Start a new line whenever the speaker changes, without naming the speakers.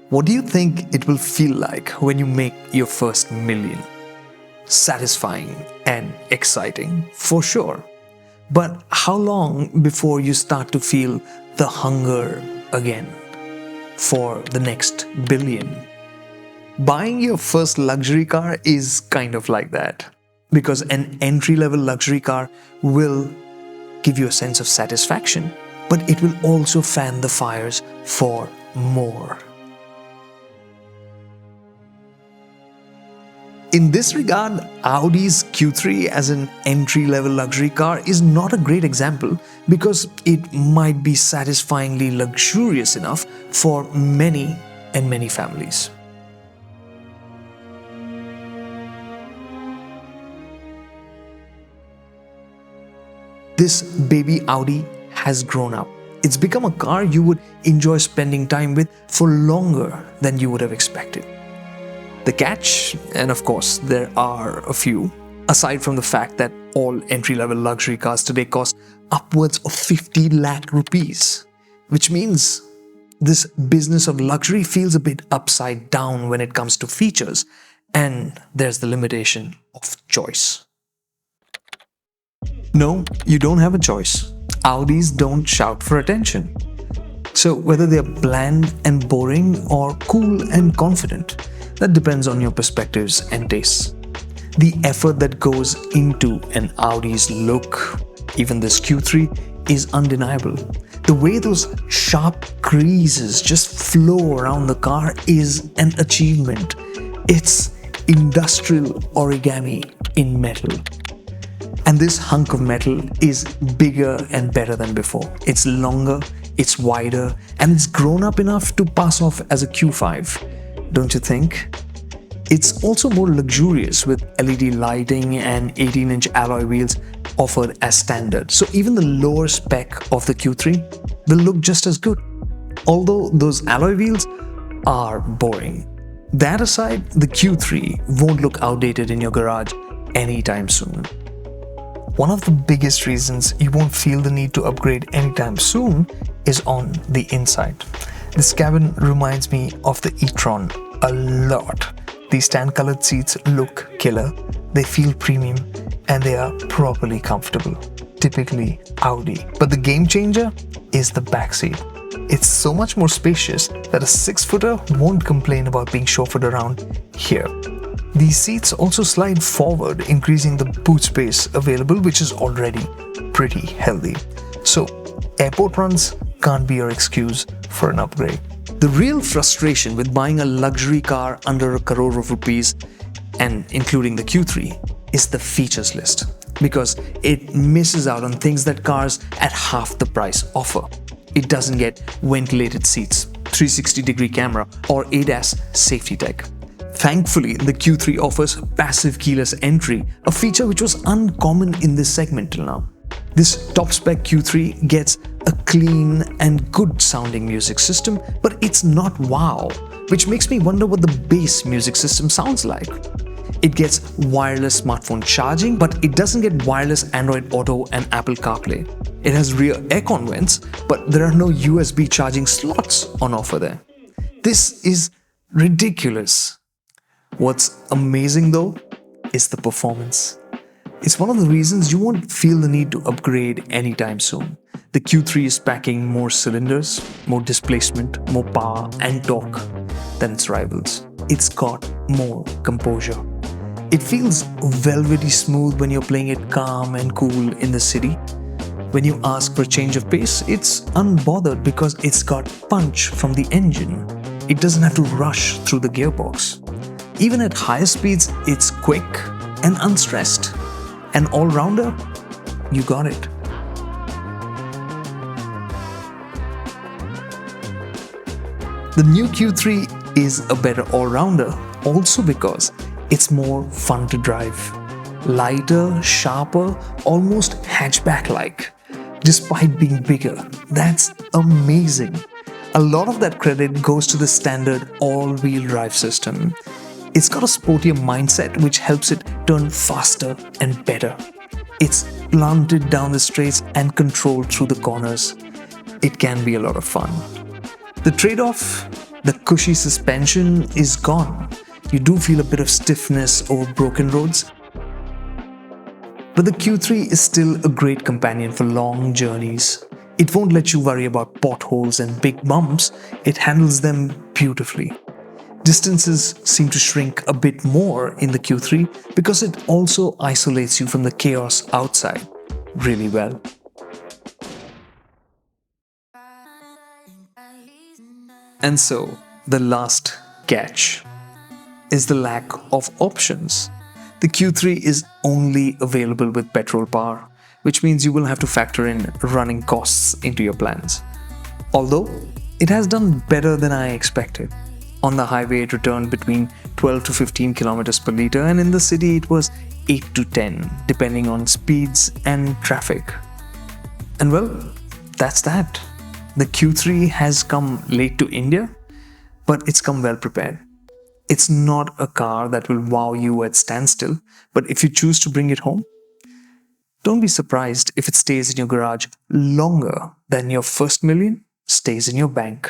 What do you think it will feel like when you make your first million? Satisfying and exciting, for sure. But how long before you start to feel the hunger again for the next billion? Buying your first luxury car is kind of like that, because an entry-level luxury car will give you a sense of satisfaction, but it will also fan the fires for more. In this regard, Audi's Q3 as an entry-level luxury car is not a great example because it might be satisfyingly luxurious enough for many and many families. This baby Audi has grown up. It's become a car you would enjoy spending time with for longer than you would have expected. The catch, and of course there are a few, aside from the fact that all entry-level luxury cars today cost upwards of 50 lakh rupees, which means this business of luxury feels a bit upside down when it comes to features, and there's the limitation of choice. No, you don't have a choice. Audis don't shout for attention. So whether they're bland and boring or cool and confident, that depends on your perspectives and tastes. The effort that goes into an Audi's look, even this Q3, is undeniable. The way those sharp creases just flow around the car is an achievement. It's industrial origami in metal. And this hunk of metal is bigger and better than before. It's longer, it's wider, and it's grown up enough to pass off as a Q5. Don't you think? It's also more luxurious with LED lighting and 18-inch alloy wheels offered as standard. So even the lower spec of the Q3 will look just as good. Although those alloy wheels are boring. That aside, the Q3 won't look outdated in your garage anytime soon. One of the biggest reasons you won't feel the need to upgrade anytime soon is on the inside. This cabin reminds me of the e-tron a lot. These tan-colored seats look killer, they feel premium, and they are properly comfortable. Typically Audi. But the game changer is the backseat. It's so much more spacious that a 6-footer won't complain about being chauffeured around here. These seats also slide forward, increasing the boot space available, which is already pretty healthy. So, airport runs can't be your excuse for an upgrade. The real frustration with buying a luxury car under a crore of rupees, and including the Q3, is the features list, because it misses out on things that cars at half the price offer. It doesn't get ventilated seats, 360-degree camera, or ADAS safety tech. Thankfully, the Q3 offers passive keyless entry, a feature which was uncommon in this segment till now. This top-spec Q3 gets a clean and good-sounding music system, but it's not wow, which makes me wonder what the base music system sounds like. It gets wireless smartphone charging, but it doesn't get wireless Android Auto and Apple CarPlay. It has rear aircon vents, but there are no USB charging slots on offer there. This is ridiculous. What's amazing though is the performance. It's one of the reasons you won't feel the need to upgrade anytime soon. The Q3 is packing more cylinders, more displacement, more power and torque than its rivals. It's got more composure. It feels velvety smooth when you're playing it calm and cool in the city. When you ask for a change of pace, it's unbothered because it's got punch from the engine. It doesn't have to rush through the gearbox. Even at higher speeds, it's quick and unstressed. An all-rounder, you got it. The new Q3 is a better all-rounder also because it's more fun to drive. Lighter, sharper, almost hatchback-like. Despite being bigger, that's amazing. A lot of that credit goes to the standard all-wheel drive system. It's got a sportier mindset which helps it turn faster and better. It's planted down the straights and controlled through the corners. It can be a lot of fun. The trade-off? The cushy suspension is gone. You do feel a bit of stiffness over broken roads. But the Q3 is still a great companion for long journeys. It won't let you worry about potholes and big bumps, it handles them beautifully. Distances seem to shrink a bit more in the Q3 because it also isolates you from the chaos outside really well. And so, the last catch is the lack of options. The Q3 is only available with petrol power, which means you will have to factor in running costs into your plans. Although, it has done better than I expected. On the highway, it returned between 12 to 15 kilometers per liter, and in the city, it was 8 to 10, depending on speeds and traffic. And well, that's that. The Q3 has come late to India, but it's come well prepared. It's not a car that will wow you at standstill, but if you choose to bring it home, don't be surprised if it stays in your garage longer than your first million stays in your bank.